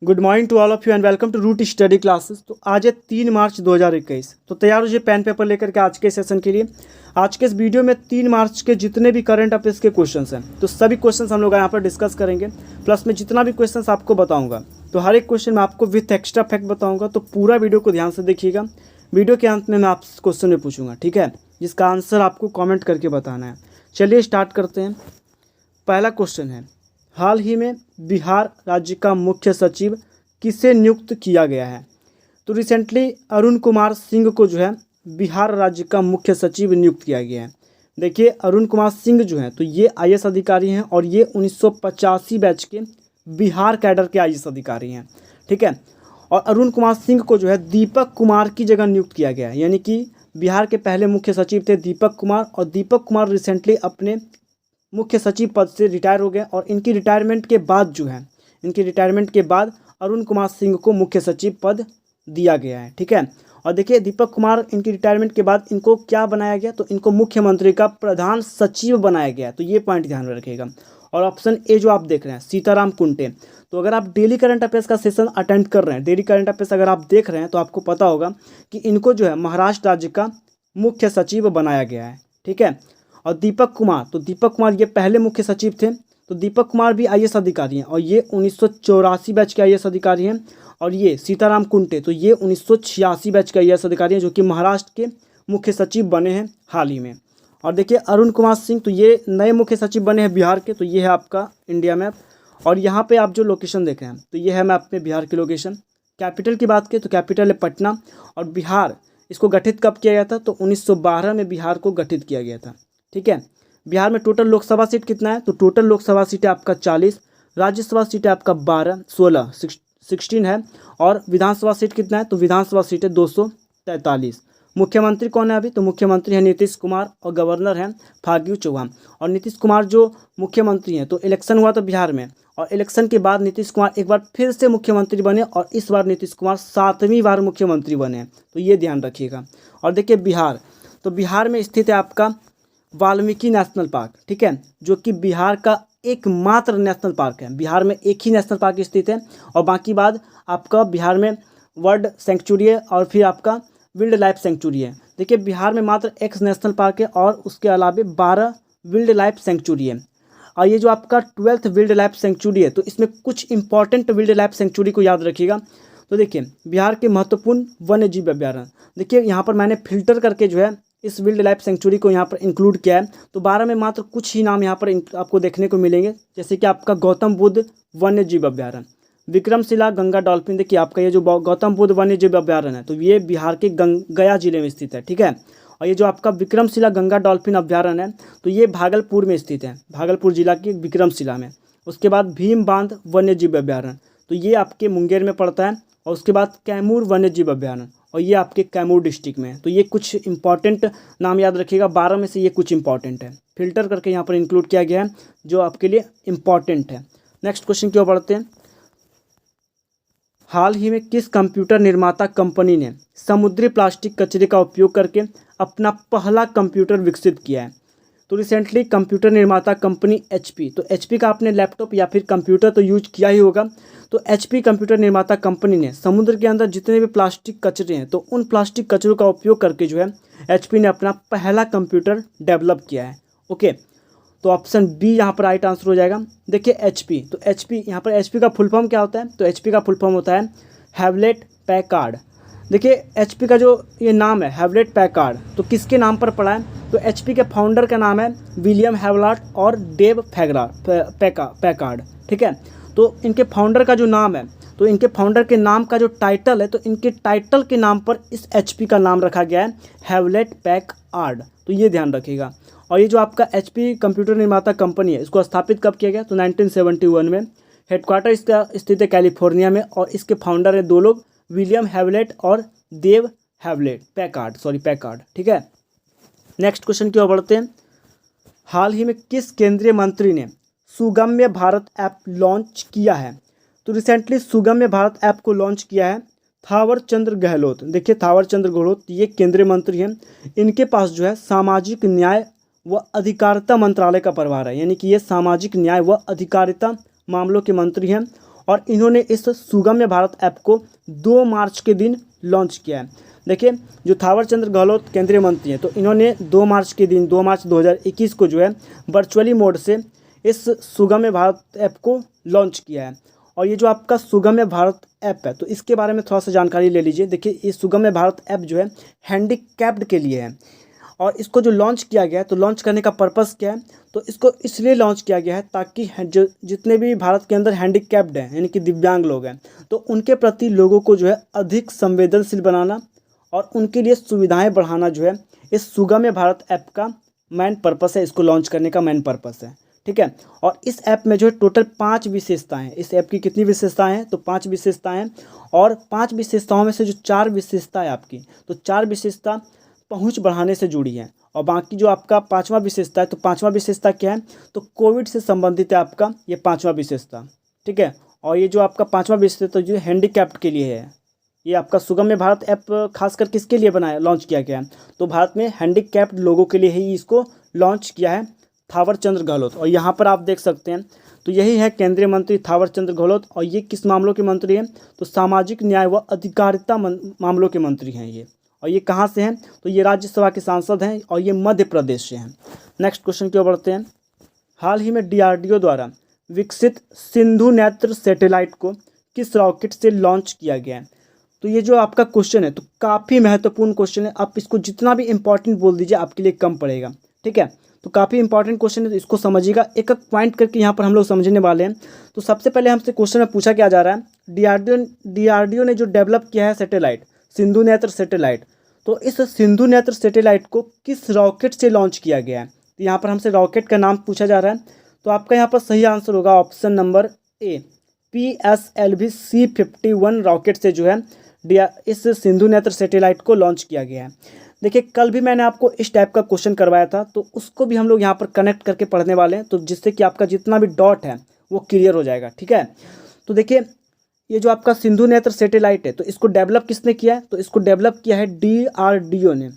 Good morning to all of you and welcome to Root Study Classes. तो आज है 3 मार्च 2021। तो तैयार हो जाइए पेन पेपर लेकर के आज के सेशन के लिए। आज के इस वीडियो में 3 मार्च के जितने भी करंट अफेयर्स के क्वेश्चंस हैं तो सभी क्वेश्चंस हम लोग यहाँ पर डिस्कस करेंगे। प्लस में जितना भी क्वेश्चंस आपको बताऊँगा तो हर एक क्वेश्चन में आपको विथ एक्स्ट्रा फैक्ट बताऊँगा। तो पूरा वीडियो को ध्यान से देखिएगा। वीडियो के अंत में मैं आपसे क्वेश्चन में पूछूंगा, ठीक है, जिसका आंसर आपको कॉमेंट करके बताना है। चलिए स्टार्ट करते हैं। पहला क्वेश्चन है, हाल ही में बिहार राज्य का मुख्य सचिव किसे नियुक्त किया गया है? तो रिसेंटली अरुण कुमार सिंह को जो है बिहार राज्य का मुख्य सचिव नियुक्त किया गया है। देखिए अरुण कुमार सिंह जो हैं तो ये आईएएस अधिकारी हैं और ये 1985 बैच के बिहार कैडर के आईएएस अधिकारी हैं, ठीक है। और अरुण कुमार सिंह को जो है दीपक कुमार की जगह नियुक्त किया गया है, यानी कि बिहार के पहले मुख्य सचिव थे दीपक कुमार, और दीपक कुमार रिसेंटली अपने मुख्य सचिव पद से रिटायर हो गए। और इनकी रिटायरमेंट के बाद अरुण कुमार सिंह को मुख्य सचिव पद दिया गया है, ठीक है। और देखिए दीपक कुमार इनकी रिटायरमेंट के बाद इनको क्या बनाया गया, तो इनको मुख्यमंत्री का प्रधान सचिव बनाया गया। तो ये पॉइंट ध्यान में रखिएगा। और ऑप्शन ए जो आप देख रहे हैं सीताराम कुंटे, तो अगर आप डेली करंट अफेयर्स का सेशन अटेंड कर रहे हैं, डेली करंट अफेयर्स अगर आप देख रहे हैं तो आपको पता होगा कि इनको जो है महाराष्ट्र राज्य का मुख्य सचिव बनाया गया है, ठीक है। और दीपक कुमार ये पहले मुख्य सचिव थे। तो दीपक कुमार भी आईएएस अधिकारी हैं और ये 1984 बैच के आईएएस अधिकारी हैं। और ये सीताराम कुंटे तो ये 1986 बैच के आईएएस अधिकारी हैं जो कि महाराष्ट्र के मुख्य सचिव बने हैं हाल ही में। और देखिए अरुण कुमार सिंह तो ये नए मुख्य सचिव बने हैं बिहार के। तो ये है आपका इंडिया मैप, और यहाँ पे आप जो लोकेशन देख रहे हैं तो ये है मैप में बिहार की लोकेशन। कैपिटल की बात करें तो कैपिटल है पटना। और बिहार इसको गठित कब किया गया था, तो 1912 में बिहार को गठित किया गया था, ठीक है। बिहार में टोटल लोकसभा सीट कितना है, तो टोटल लोकसभा सीट है आपका 40, राज्यसभा सीट है आपका 16 है। और विधानसभा सीट कितना है, तो विधानसभा सीट है 243। मुख्यमंत्री कौन है अभी, तो मुख्यमंत्री है नीतीश कुमार और गवर्नर हैं फागू चौहान। और नीतीश कुमार जो मुख्यमंत्री हैं तो इलेक्शन हुआ था बिहार में, और इलेक्शन के बाद नीतीश कुमार एक बार फिर से मुख्यमंत्री बने और इस बार नीतीश कुमार 7वीं बार मुख्यमंत्री बने हैं। तो ये ध्यान रखिएगा। और देखिए बिहार में स्थित है आपका वाल्मीकि नेशनल पार्क, ठीक है, जो कि बिहार का एकमात्र नेशनल पार्क है। बिहार में एक ही नेशनल पार्क स्थित है और बाकी बाद आपका बिहार में बर्ड सेंचुरी है और फिर आपका विल्ड लाइफ सेंचुरी है। देखिए बिहार में मात्र एक नेशनल पार्क है और उसके अलावा 12 विल्ड लाइफ सेंचुरी है। और ये जो आपका 12th विल्ड लाइफ सेंचुरी है तो इसमें कुछ इंपॉर्टेंट विल्ड लाइफ सेंचुरी को याद रखिएगा। तो देखिए बिहार के महत्वपूर्ण वन्य जीव अभ्यारण्य, देखिए यहाँ पर मैंने फिल्टर करके जो है इस विल्ड लाइफ सेंचुरी को यहाँ पर इंक्लूड किया है। तो 12 में मात्र कुछ ही नाम यहाँ पर आपको देखने को मिलेंगे, जैसे कि आपका गौतम बुद्ध वन्य जीव अभ्यारण्य, विक्रमशिला गंगा डॉल्फिन। देखिए आपका ये जो गौतम बुद्ध वन्य जीव अभ्यारण्य है तो ये बिहार के गया जिले में स्थित है, ठीक है। और ये जो आपका विक्रमशिला गंगा डॉल्फिन अभ्यारण्य है तो ये भागलपुर में स्थित है, भागलपुर जिला की विक्रमशिला में। उसके बाद भीम बांध वन्य जीव अभ्यारण्य तो ये आपके मुंगेर में पड़ता है। और उसके बाद कैमूर वन्य जीव अभ्यारण्य और ये आपके कैमूर डिस्ट्रिक्ट में है। तो ये कुछ इंपॉर्टेंट नाम याद रखिएगा, 12 में से ये कुछ इंपॉर्टेंट है, फिल्टर करके यहाँ पर इंक्लूड किया गया है जो आपके लिए इंपॉर्टेंट है। नेक्स्ट क्वेश्चन की ओर बढ़ते हैं। हाल ही में किस कंप्यूटर निर्माता कंपनी ने समुद्री प्लास्टिक कचरे का उपयोग करके अपना पहला कंप्यूटर विकसित किया है? तो रिसेंटली कंप्यूटर निर्माता कंपनी HP, तो HP का आपने लैपटॉप या फिर कंप्यूटर तो यूज किया ही होगा। तो HP कंप्यूटर निर्माता कंपनी ने समुद्र के अंदर जितने भी प्लास्टिक कचरे हैं तो उन प्लास्टिक कचरों का उपयोग करके जो है HP ने अपना पहला कंप्यूटर डेवलप किया है। ओके, तो ऑप्शन बी यहाँ पर राइट आंसर हो जाएगा। देखिए HP, तो HP यहाँ पर HP का फुल फॉर्म क्या होता है, तो HP का फुल फॉर्म होता है हैवलेट पैकार्ड। देखिए HP का जो ये नाम है हैवलेट पैकार्ड तो किसके नाम पर पड़ा है, तो HP के फाउंडर का नाम है विलियम हैवलट और डेव पैकार्ड, ठीक है। तो इनके फाउंडर का जो नाम है तो इनके फाउंडर के नाम का जो टाइटल है तो इनके टाइटल के नाम पर इस HP का नाम रखा गया है हैवलेट पैकार्ड। तो ये ध्यान रखिएगा। और ये जो आपका HP कंप्यूटर निर्माता कंपनी है इसको स्थापित कब किया गया, तो 1971 में। हेडक्वार्टर इसका स्थित है कैलिफोर्निया में और इसके फाउंडर है 2 लोग, विलियम हैवलेट और डेव पैकार्ड, ठीक है। नेक्स्ट क्वेश्चन की ओर बढ़ते हैं। हाल ही में किस केंद्रीय मंत्री ने सुगम्य भारत ऐप लॉन्च किया है? तो रिसेंटली सुगम्य भारत ऐप को लॉन्च किया है थावर चंद गहलोत। देखिए थावर चंद गहलोत ये केंद्रीय मंत्री हैं। इनके पास जो है सामाजिक न्याय व अधिकारिता मंत्रालय का प्रभार है, यानी कि ये सामाजिक न्याय व अधिकारिता मामलों के मंत्री हैं। और इन्होंने इस सुगम्य भारत ऐप को 2 मार्च के दिन लॉन्च किया है। देखिए, जो थावर चंद गहलोत केंद्रीय मंत्री हैं, तो इन्होंने 2 मार्च के दिन 2 मार्च 2021 को जो है वर्चुअली मोड से इस सुगम्य भारत ऐप को लॉन्च किया है। और ये जो आपका सुगम्य भारत ऐप है, तो इसके बारे में थोड़ा सा जानकारी ले लीजिए। देखिए, ये सुगम्य भारत ऐप जो है हैंडीकैप्ड के लिए है, और इसको जो लॉन्च किया गया है, तो लॉन्च करने का पर्पस क्या है, तो इसको इसलिए लॉन्च किया गया है ताकि जो जितने भी भारत के अंदर हैंडीकैप्ड हैं, यानी कि दिव्यांग लोग हैं, तो उनके प्रति लोगों को जो है अधिक संवेदनशील बनाना और उनके लिए सुविधाएं बढ़ाना जो है इस सुगम्य भारत ऐप का मेन पर्पस है। इसको लॉन्च करने का मेन पर्पस है, ठीक है। और इस ऐप में जो है टोटल 5 विशेषताएं हैं। इस ऐप की कितनी विशेषताएं हैं, तो 5 विशेषताएं हैं। और 5 विशेषताओं में से जो 4 विशेषता है आपकी, तो 4 विशेषता पहुंच बढ़ाने से जुड़ी है। और बाकी जो आपका 5वां विशेषता है, तो 5वां विशेषता क्या है, तो कोविड से संबंधित है आपका ये 5वां विशेषता, ठीक है। और ये जो आपका 5वां विशेषता जो हैंडीकैप्ड के लिए है, ये आपका सुगम्य भारत ऐप खासकर किसके लिए बनाया लॉन्च किया गया है, तो भारत में हैंडीकैप्ड लोगों के लिए ही इसको लॉन्च किया है थावर चंद गहलोत। और यहाँ पर आप देख सकते हैं, तो यही है केंद्रीय मंत्री थावर चंद गहलोत। और ये किस मामलों के मंत्री हैं, तो सामाजिक न्याय व अधिकारिता मामलों के मंत्री हैं ये। और ये कहाँ से हैं, तो ये राज्यसभा के सांसद हैं और ये मध्य प्रदेश से हैं। नेक्स्ट क्वेश्चन की ओर बढ़ते हैं। हाल ही में DRDO द्वारा विकसित सिंधु नेत्र सैटेलाइट को किस रॉकेट से लॉन्च किया गया है, तो ये जो आपका क्वेश्चन है, तो काफ़ी महत्वपूर्ण क्वेश्चन है। आप इसको जितना भी इंपॉर्टेंट बोल दीजिए आपके लिए कम पड़ेगा, ठीक है। तो काफ़ी इंपॉर्टेंट क्वेश्चन है, तो इसको समझिएगा, एक एक पॉइंट करके यहाँ पर हम लोग समझने वाले हैं। तो सबसे पहले हमसे क्वेश्चन में पूछा क्या जा रहा है, DRDO ने जो डेवलप किया है सैटेलाइट सिंधु नेत्र सैटेलाइट, तो इस सिंधु नेत्र सैटेलाइट को किस रॉकेट से लॉन्च किया गया है। तो यहाँ पर हमसे रॉकेट का नाम पूछा जा रहा है, तो आपका यहाँ पर सही आंसर होगा option number A, PSLV C-51 rocket से जो है इस सिंधु नेत्र सैटेलाइट को लॉन्च किया गया है। देखिए, कल भी मैंने आपको इस टाइप का क्वेश्चन करवाया था, तो उसको भी हम लोग यहाँ पर कनेक्ट करके पढ़ने वाले हैं, तो जिससे कि आपका जितना भी डॉट है वो क्लियर हो जाएगा, ठीक है। तो देखिए, ये जो आपका सिंधु नेत्र सैटेलाइट है, तो इसको डेवलप किसने किया है, तो इसको डेवलप किया है DRDO ने।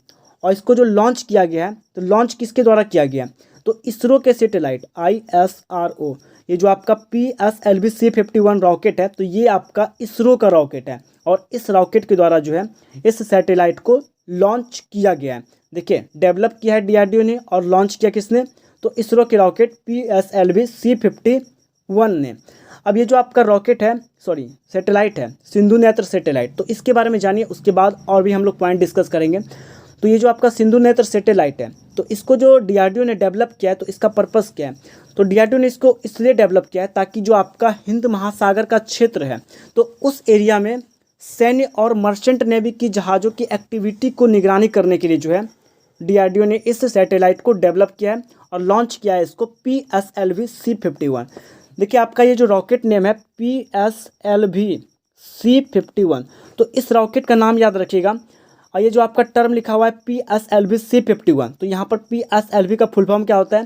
और इसको जो लॉन्च किया गया है, तो लॉन्च किसके द्वारा किया गया है, तो इसरो के सैटेलाइट ISRO। ये जो आपका PSLV C-51 रॉकेट है, तो ये आपका इसरो का रॉकेट है, और इस रॉकेट के द्वारा जो है इस सैटेलाइट को लॉन्च किया गया है। देखिए, डेवलप किया है DRDO ने और लॉन्च किया किसने, तो इसरो के रॉकेट PSLV C-51 ने। अब ये जो आपका रॉकेट है, सॉरी सैटेलाइट है सिंधु नेत्र सैटेलाइट, तो इसके बारे में जानिए, उसके बाद और भी हम लोग पॉइंट डिस्कस करेंगे। तो ये जो आपका सिंधु नेत्र सैटेलाइट है, तो इसको जो DRDO ने डेवलप किया है, तो इसका पर्पस क्या है, तो DRDO ने इसको इसलिए डेवलप किया है ताकि जो आपका हिंद महासागर का क्षेत्र है, तो उस एरिया में सैन्य और मर्चेंट नेवी की जहाज़ों की एक्टिविटी को निगरानी करने के लिए जो है DRDO ने इस सैटेलाइट को डेवलप किया है और लॉन्च किया है इसको PSLV C-51। देखिए, आपका ये जो रॉकेट नेम है PSLV C-51, तो इस रॉकेट का नाम याद रखिएगा। और ये जो आपका टर्म लिखा हुआ है PSLV C-51, तो यहाँ पर PSLV का फुल फॉर्म क्या होता है,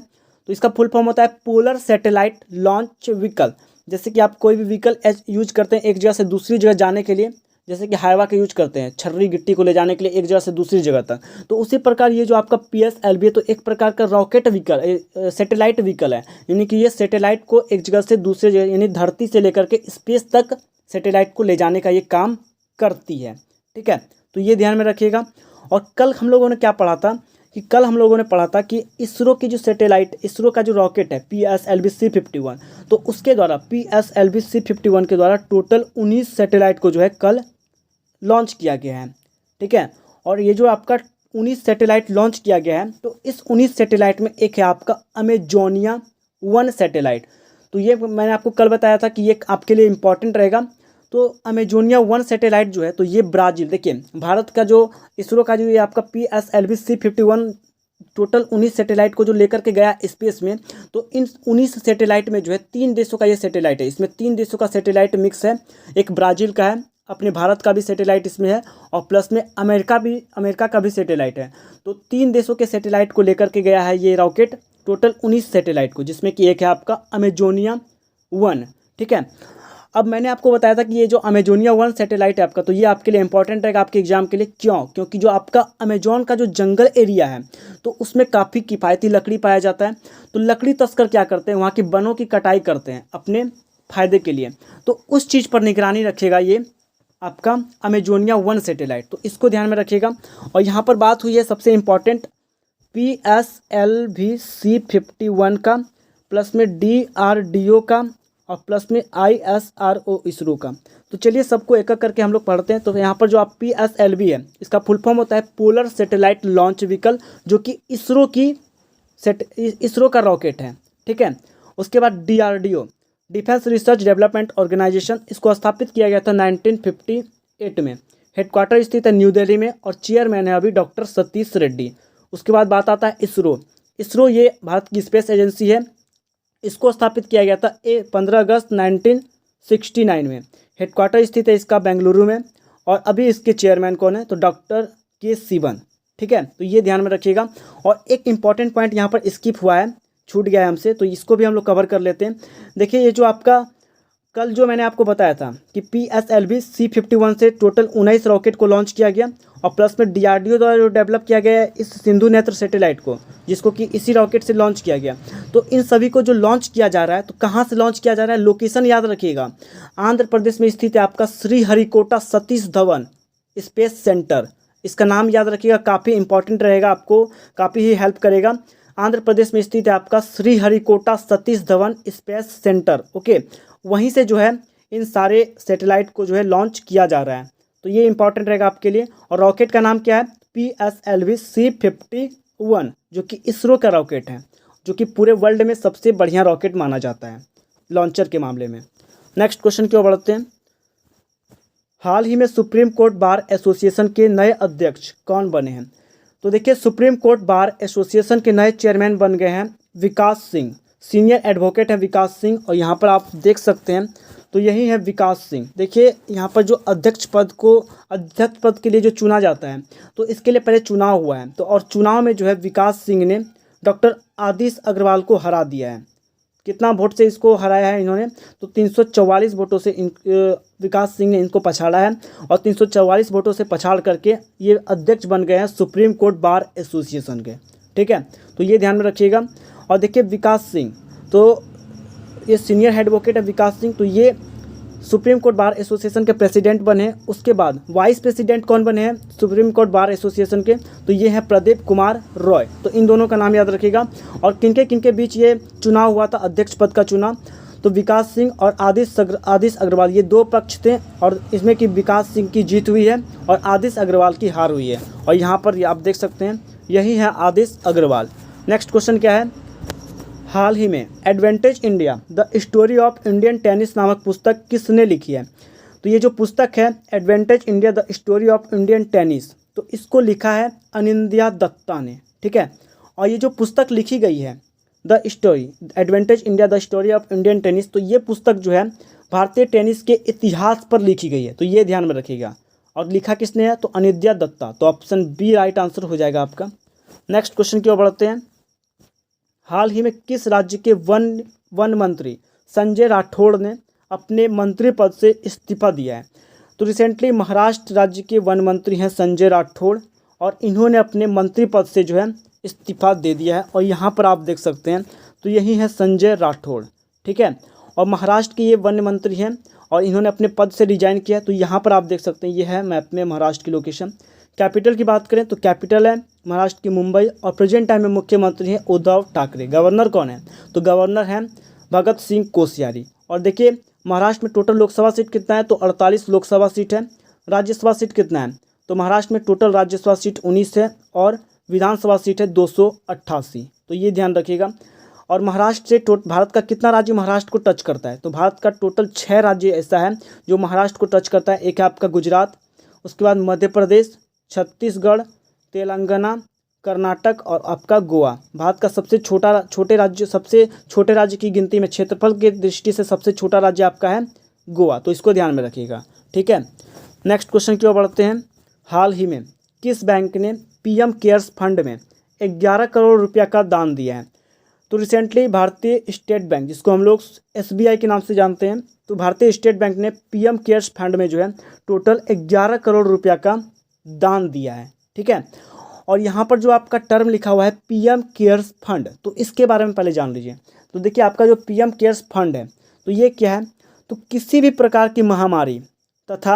तो इसका फुल फॉर्म होता है पोलर सैटेलाइट लॉन्च व्हीकल। जैसे कि आप कोई भी व्हीकल यूज करते हैं एक जगह से दूसरी जगह जाने के लिए, जैसे कि हाइवा का यूज करते हैं छर्री गिट्टी को ले जाने के लिए एक जगह से दूसरी जगह तक, तो उसी प्रकार ये जो आपका PSLV है, तो एक प्रकार का रॉकेट व्हीकल सैटेलाइट व्हीकल है। यानी कि ये सैटेलाइट को एक जगह से दूसरी जगह, यानी धरती से लेकर के स्पेस तक सैटेलाइट को ले जाने का ये काम करती है, ठीक है। तो ये ध्यान में रखिएगा। और कल हम लोगों ने क्या पढ़ा था, कि कल हम लोगों ने पढ़ा था कि इसरो की जो सैटेलाइट, इसरो का जो रॉकेट है PSLV C-51, तो उसके द्वारा PSLV C-51 के द्वारा टोटल 19 सैटेलाइट को जो है कल लॉन्च किया गया है, ठीक है। और ये जो आपका 19 सैटेलाइट लॉन्च किया गया है, तो इस 19 सैटेलाइट में एक है आपका अमेजोनिया 1 सैटेलाइट। तो ये मैंने आपको कल बताया था कि ये आपके लिए इम्पॉर्टेंट रहेगा। तो अमेजोनिया 1 सैटेलाइट जो है, तो ये ब्राज़ील, देखिए भारत का जो इसरो का जो ये आपका PSLV C-51 टोटल 19 सैटेलाइट को जो लेकर के गया स्पेस में, तो इन 19 सैटेलाइट में जो है 3 देशों का ये सैटेलाइट है। इसमें 3 देशों का सैटेलाइट मिक्स है, एक ब्राज़ील का है, अपने भारत का भी सैटेलाइट इसमें है, और प्लस में अमेरिका का भी सैटेलाइट है। तो 3 देशों के सैटेलाइट को लेकर के गया है ये रॉकेट, टोटल 19 सैटेलाइट को, जिसमें कि एक है आपका अमेजोनिया 1, ठीक है। अब मैंने आपको बताया था कि ये जो अमेजोनिया 1 सैटेलाइट है आपका, तो ये आपके लिए इंपॉर्टेंट रहेगा आपके एग्जाम के लिए। क्यों? क्योंकि जो आपका अमेजोन का जो जंगल एरिया है, तो उसमें काफ़ी किफ़ायती लकड़ी पाया जाता है। तो लकड़ी तस्कर क्या करते हैं, वहाँ की वनों की कटाई करते हैं अपने फ़ायदे के लिए। तो उस चीज़ पर निगरानी रखेगा ये आपका अमेजोनिया 1 सैटेलाइट, तो इसको ध्यान में रखिएगा। और यहाँ पर बात हुई है सबसे इम्पॉर्टेंट PSLV-C51 का, प्लस में DRDO का, और प्लस में ISRO इसरो का। तो चलिए सबको एक एक करके हम लोग पढ़ते हैं। तो यहाँ पर जो आप PSLV है, इसका फुल फॉर्म होता है पोलर सैटेलाइट लॉन्च व्हीकल, जो कि इसरो का रॉकेट है, ठीक है। उसके बाद DRDO, defence research development organisation, इसको स्थापित किया गया था 1958 में। हेडक्वार्टर स्थित है न्यू दिल्ली में और चेयरमैन है अभी डॉक्टर सतीश रेड्डी। उसके बाद बात आता है इसरो ये भारत की स्पेस एजेंसी है। इसको स्थापित किया गया था 15 अगस्त 1969 में। हेडक्वार्टर स्थित है इसका बेंगलुरु में और अभी इसके चेयरमैन कौन है, तो डॉक्टर के सिवन, ठीक है। तो ये ध्यान में रखिएगा। और एक इम्पॉर्टेंट पॉइंट यहाँ पर स्किप हुआ है, छूट गया है हमसे, तो इसको भी हम लोग कवर कर लेते हैं। देखिए ये जो आपका कल जो मैंने आपको बताया था कि PSLV-C51 से टोटल 19 रॉकेट को लॉन्च किया गया और प्लस में DRDO द्वारा जो डेवलप किया गया है इस सिंधु नेत्र सैटेलाइट को, जिसको कि इसी रॉकेट से लॉन्च किया गया। तो इन सभी को जो लॉन्च किया जा रहा है, तो कहाँ से लॉन्च किया जा रहा है, लोकेशन याद रखिएगा, आंध्र प्रदेश में स्थित है आपका श्रीहरिकोटा सतीश धवन स्पेस सेंटर। इसका नाम याद रखिएगा, काफ़ी इंपॉर्टेंट रहेगा, आपको काफ़ी ही हेल्प करेगा। आंध्र प्रदेश में स्थित है आपका Sriharikota Satish Dhawan space centre, okay. वहीं से जो है इन सारे सैटेलाइट को जो है लॉन्च किया जा रहा है, तो ये इंपॉर्टेंट रहेगा आपके लिए। और रॉकेट का नाम क्या है, PSLV-C51, जो कि इसरो का रॉकेट है, जो कि पूरे वर्ल्ड में सबसे बढ़िया रॉकेट माना जाता है लॉन्चर के मामले में। नेक्स्ट क्वेश्चन की ओर बढ़ते हैं। हाल ही में सुप्रीम कोर्ट बार एसोसिएशन के नए अध्यक्ष कौन बने हैं? तो देखिए सुप्रीम कोर्ट बार एसोसिएशन के नए चेयरमैन बन गए हैं विकास सिंह, सीनियर एडवोकेट है विकास सिंह। और यहाँ पर आप देख सकते हैं तो यही है विकास सिंह। देखिए यहाँ पर जो अध्यक्ष पद के लिए जो चुना जाता है, तो इसके लिए पहले चुनाव हुआ है, तो और चुनाव में जो है विकास सिंह ने डॉक्टर आदिश अग्रवाल को हरा दिया है। कितना वोट से इसको हराया है इन्होंने, तो 344 वोटों से विकास सिंह ने इनको पछाड़ा है और 344 वोटों से पछाड़ करके ये अध्यक्ष बन गए हैं सुप्रीम कोर्ट बार एसोसिएशन के, ठीक है। तो ये ध्यान में रखिएगा। और देखिए विकास सिंह, तो ये सीनियर एडवोकेट है विकास सिंह, तो ये सुप्रीम कोर्ट बार एसोसिएशन के प्रेसिडेंट बने। उसके बाद वाइस प्रेसिडेंट कौन बने हैं सुप्रीम कोर्ट बार एसोसिएशन के, तो ये हैं प्रदीप कुमार रॉय। तो इन दोनों का नाम याद रखिएगा। और किनके बीच ये चुनाव हुआ था, अध्यक्ष पद का चुनाव, तो विकास सिंह और आदिश अग्रवाल, ये दो पक्ष थे और इसमें कि विकास सिंह की जीत हुई है और आदिश अग्रवाल की हार हुई है। और यहाँ पर आप देख सकते हैं यही है आदिश अग्रवाल। नेक्स्ट क्वेश्चन क्या है, हाल ही में advantage India the story of Indian tennis नामक पुस्तक किसने लिखी है? तो ये जो पुस्तक है advantage India the story of Indian tennis, तो इसको लिखा है अनिंद्या दत्ता ने, ठीक है। और ये जो पुस्तक लिखी गई है the story advantage India the story of Indian tennis, तो ये पुस्तक जो है भारतीय टेनिस के इतिहास पर लिखी गई है, तो ये ध्यान में रखिएगा। और लिखा किसने है, तो अनिंद्या दत्ता। तो ऑप्शन बी राइट आंसर हो जाएगा आपका। नेक्स्ट क्वेश्चन की ओर बढ़ते हैं। हाल ही में किस राज्य के वन मंत्री संजय राठौड़ ने अपने मंत्री पद से इस्तीफा दिया है? तो रिसेंटली महाराष्ट्र राज्य के वन मंत्री हैं संजय राठौड़ और इन्होंने अपने मंत्री पद से जो है इस्तीफा दे दिया है। और यहाँ पर आप देख सकते हैं तो यही है संजय राठौड़, ठीक है। और महाराष्ट्र के ये वन मंत्री हैं और इन्होंने अपने पद से रिजाइन किया है। तो यहाँ पर आप देख सकते हैं ये है मैप में महाराष्ट्र की लोकेशन। कैपिटल की बात करें तो कैपिटल है महाराष्ट्र की मुंबई और प्रेजेंट टाइम में मुख्यमंत्री हैं उद्धव ठाकरे। गवर्नर कौन है, तो गवर्नर हैं भगत सिंह कोश्यारी। और देखिए महाराष्ट्र में टोटल लोकसभा सीट कितना है, तो 48 लोकसभा सीट है। राज्यसभा सीट कितना है, तो महाराष्ट्र में टोटल राज्यसभा सीट 19 है और विधानसभा सीट है 288। तो ये ध्यान रखिएगा। और महाराष्ट्र से भारत का कितना राज्य महाराष्ट्र को टच करता है, तो भारत का टोटल 6 राज्य ऐसा है जो महाराष्ट्र को टच करता है। एक है आपका गुजरात, उसके बाद मध्य प्रदेश, छत्तीसगढ़, तेलंगाना, कर्नाटक और आपका गोवा। भारत का सबसे छोटे राज्य की गिनती में क्षेत्रफल की दृष्टि से सबसे छोटा राज्य आपका है गोवा। तो इसको ध्यान में रखिएगा, ठीक है। नेक्स्ट क्वेश्चन की ओर बढ़ते हैं। हाल ही में किस बैंक ने पीएम केयर्स फंड में 11 करोड़ रुपया का दान दिया है? तो रिसेंटली भारतीय स्टेट बैंक, जिसको हम लोग SBI के नाम से जानते हैं, तो भारतीय स्टेट बैंक ने पीएम केयर्स फंड में जो है टोटल 11 करोड़ रुपया का दान दिया है, ठीक है। और यहाँ पर जो आपका टर्म लिखा हुआ है पीएम केयर्स फंड, तो इसके बारे में पहले जान लीजिए। तो देखिए आपका जो पीएम केयर्स फंड है तो ये क्या है, तो किसी भी प्रकार की महामारी तथा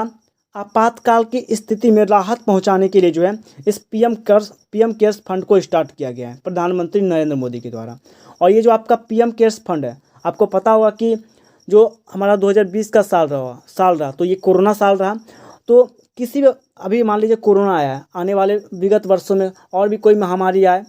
आपातकाल की स्थिति में राहत पहुंचाने के लिए जो है इस पीएम केयर्स फंड को स्टार्ट किया गया है प्रधानमंत्री नरेंद्र मोदी के द्वारा। और ये जो आपका पीएम केयर्स फंड है, आपको पता होगा कि जो हमारा 2020 का साल रहा तो ये कोरोना साल रहा। तो किसी भी अभी मान लीजिए कोरोना आया है, आने वाले विगत वर्षों में और भी कोई महामारी आए,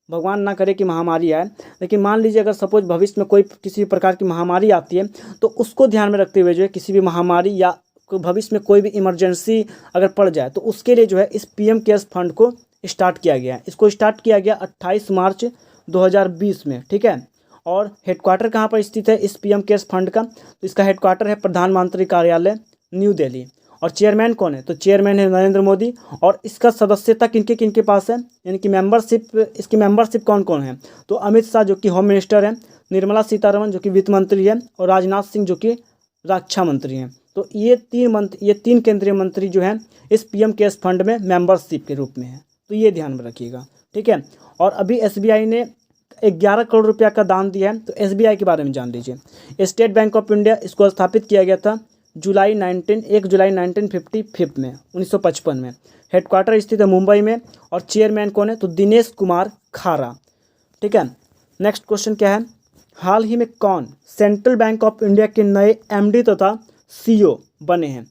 भगवान ना करे कि महामारी आए, लेकिन मान लीजिए अगर सपोज भविष्य में कोई किसी भी प्रकार की महामारी आती है तो उसको ध्यान में रखते हुए जो है किसी भी महामारी या भविष्य में कोई भी इमरजेंसी अगर पड़ जाए तो उसके लिए जो है इस पीएम केयर्स फंड को स्टार्ट किया गया है। इसको स्टार्ट किया गया 28 मार्च 2020 में, ठीक है। और हेडक्वार्टर कहाँ पर स्थित है इस पीएम केयर्स फंड का? तो इसका हेडक्वार्टर है प्रधानमंत्री कार्यालय न्यू दिल्ली। और चेयरमैन कौन है? तो चेयरमैन है नरेंद्र मोदी। और इसका सदस्यता किनके किनके पास है, यानी कि इसकी मेंबरशिप कौन कौन है? तो अमित शाह जो कि होम मिनिस्टर है, निर्मला सीतारमण जो कि वित्त मंत्री है, और राजनाथ सिंह जो कि रक्षा मंत्री हैं। तो ये तीन केंद्रीय मंत्री जो हैं इस पीएम केयर्स फंड में मेंबरशिप के रूप में है। तो ये ध्यान में रखिएगा, ठीक है। और अभी एसबीआई ने 11 करोड़ रुपया का दान दिया है। तो एसबीआई के बारे में जान लीजिए। स्टेट बैंक ऑफ इंडिया, इसको स्थापित किया गया था 1 जुलाई 1955 में, 1955 में। हेडक्वार्टर स्थित है मुंबई में। और चेयरमैन कौन है? तो दिनेश कुमार खारा, ठीक है। नेक्स्ट क्वेश्चन क्या है? हाल ही में कौन सेंट्रल बैंक ऑफ इंडिया के नए एमडी तथा सीईओ बने हैं?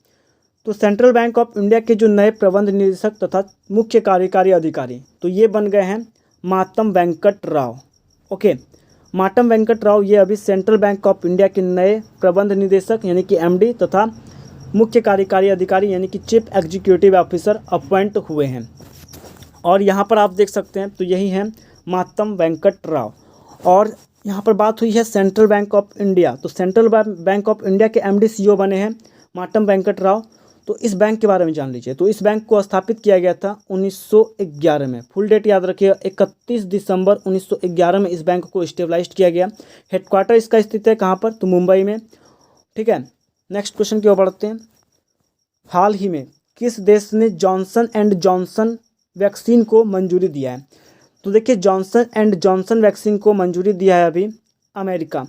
तो सेंट्रल बैंक ऑफ इंडिया के जो नए प्रबंध निदेशक तथा मुख्य कार्यकारी अधिकारी, तो ये बन गए हैं मातम वेंकट राव। ओके, मातम वेंकट राव ये अभी सेंट्रल बैंक ऑफ इंडिया के नए प्रबंध निदेशक यानी कि एमडी तथा मुख्य कार्यकारी अधिकारी यानी कि चीफ एग्जीक्यूटिव ऑफिसर अपॉइंट हुए हैं। और यहाँ पर आप देख सकते हैं, तो यही हैं मातम वेंकट राव। और यहाँ पर बात हुई है सेंट्रल बैंक ऑफ इंडिया, तो सेंट्रल बैंक ऑफ इंडिया के एमडी सीईओ बने हैं मातम वेंकट राव। तो इस बैंक के बारे में जान लीजिए। तो इस बैंक को स्थापित किया गया था 1911 में। फुल डेट याद रखिए, 31 दिसंबर 1911 में इस बैंक को स्टेबलाइज किया गया। हेडक्वार्टर इसका स्थित है कहाँ पर? तो मुंबई में, ठीक है। नेक्स्ट क्वेश्चन की ओर बढ़ते हैं। हाल ही में किस देश ने जॉनसन एंड जॉनसन वैक्सीन को मंजूरी दिया है? तो देखिए, जॉनसन एंड जॉनसन वैक्सीन को मंजूरी दिया है अभी अमेरिका।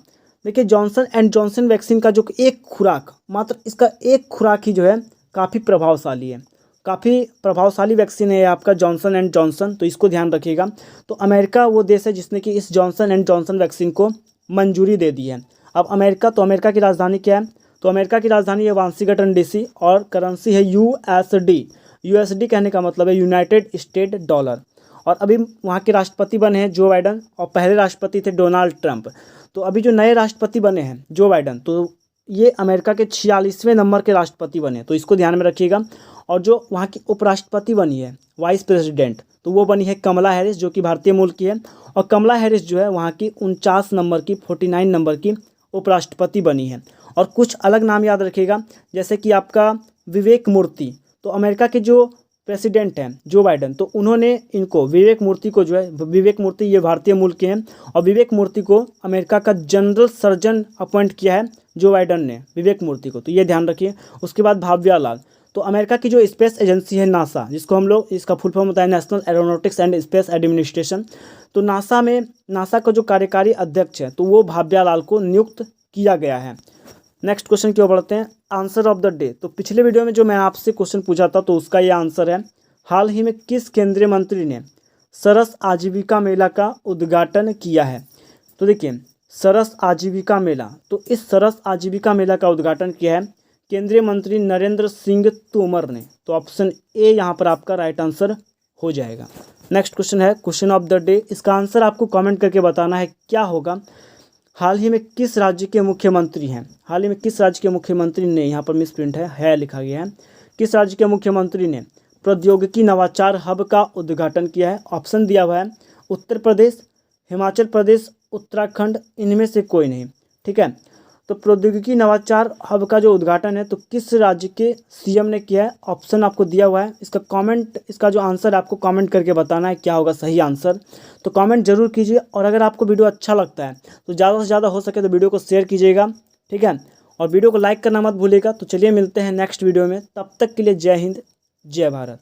देखिए, जॉनसन एंड जॉनसन वैक्सीन का जो एक खुराक, मात्र इसका एक खुराक ही जो है काफ़ी प्रभावशाली है, काफ़ी प्रभावशाली वैक्सीन है आपका जॉनसन एंड जॉनसन। तो इसको ध्यान रखिएगा। तो अमेरिका वो देश है जिसने कि इस जॉनसन एंड जॉनसन वैक्सीन को मंजूरी दे दी है। अब अमेरिका, तो अमेरिका की राजधानी क्या है? तो अमेरिका की राजधानी है वाशिंगटन डीसी और करेंसी है यूएसडी। यूएसडी कहने का मतलब है यूनाइटेड स्टेट डॉलर। और अभी वहाँ के राष्ट्रपति बने हैं जो बाइडन, और पहले राष्ट्रपति थे डोनाल्ड ट्रंप। तो अभी जो नए राष्ट्रपति बने हैं जो बाइडन, तो ये अमेरिका के 46वें नंबर के राष्ट्रपति बने। तो इसको ध्यान में रखिएगा। और जो वहाँ की उपराष्ट्रपति बनी है, वाइस प्रेसिडेंट, तो वो बनी है कमला हैरिस जो कि भारतीय मूल की है। और कमला हैरिस जो है वहाँ की 49 नंबर की उपराष्ट्रपति बनी है। और कुछ अलग नाम याद रखिएगा, जैसे कि आपका विवेक मूर्ति। तो अमेरिका के जो प्रेसिडेंट हैं जो बाइडन, तो उन्होंने इनको विवेक मूर्ति को जो है, विवेक मूर्ति ये भारतीय मूल के हैं, और विवेक मूर्ति को अमेरिका का जनरल सर्जन अपॉइंट किया है जो बाइडन ने विवेक मूर्ति को। तो ये ध्यान रखिए। उसके बाद भाव्या लाल, तो अमेरिका की जो स्पेस एजेंसी है नासा, जिसको हम लोग, इसका फुल फॉर्म होता है national aeronautics and space administration. तो नासा का जो कार्यकारी अध्यक्ष है, तो वो भाव्या लाल को नियुक्त किया गया है। नेक्स्ट क्वेश्चन की ओर बढ़ते हैं। आंसर ऑफ द डे, तो पिछले वीडियो में जो मैं आपसे क्वेश्चन पूछा था तो उसका ये आंसर है। हाल ही में किस केंद्रीय मंत्री ने सरस आजीविका मेला का उद्घाटन किया है? तो देखिए, सरस आजीविका मेला, तो इस सरस आजीविका मेला का उद्घाटन किया है केंद्रीय मंत्री नरेंद्र सिंह तोमर ने। तो ऑप्शन ए यहाँ पर आपका राइट आंसर हो जाएगा। नेक्स्ट क्वेश्चन है क्वेश्चन ऑफ द डे। इसका आंसर आपको कमेंट करके बताना है क्या होगा। हाल ही में किस राज्य के मुख्यमंत्री हैं? हाल ही में किस राज्य के मुख्यमंत्री ने, यहाँ पर मिस प्रिंट है लिखा गया है, किस राज्य के मुख्यमंत्री ने प्रौद्योगिकी नवाचार हब का उद्घाटन किया है? ऑप्शन दिया हुआ है उत्तर प्रदेश, हिमाचल प्रदेश, उत्तराखंड, इनमें से कोई नहीं, ठीक है। तो प्रौद्योगिकी नवाचार हब का जो उद्घाटन है तो किस राज्य के सीएम ने किया है? ऑप्शन आपको दिया हुआ है। इसका जो आंसर है आपको कमेंट करके बताना है क्या होगा सही आंसर। तो कमेंट जरूर कीजिए। और अगर आपको वीडियो अच्छा लगता है तो ज़्यादा से ज़्यादा हो सके तो वीडियो को शेयर कीजिएगा, ठीक है। और वीडियो को लाइक करना मत भूलिएगा। तो चलिए मिलते हैं नेक्स्ट वीडियो में, तब तक के लिए जय हिंद, जय भारत।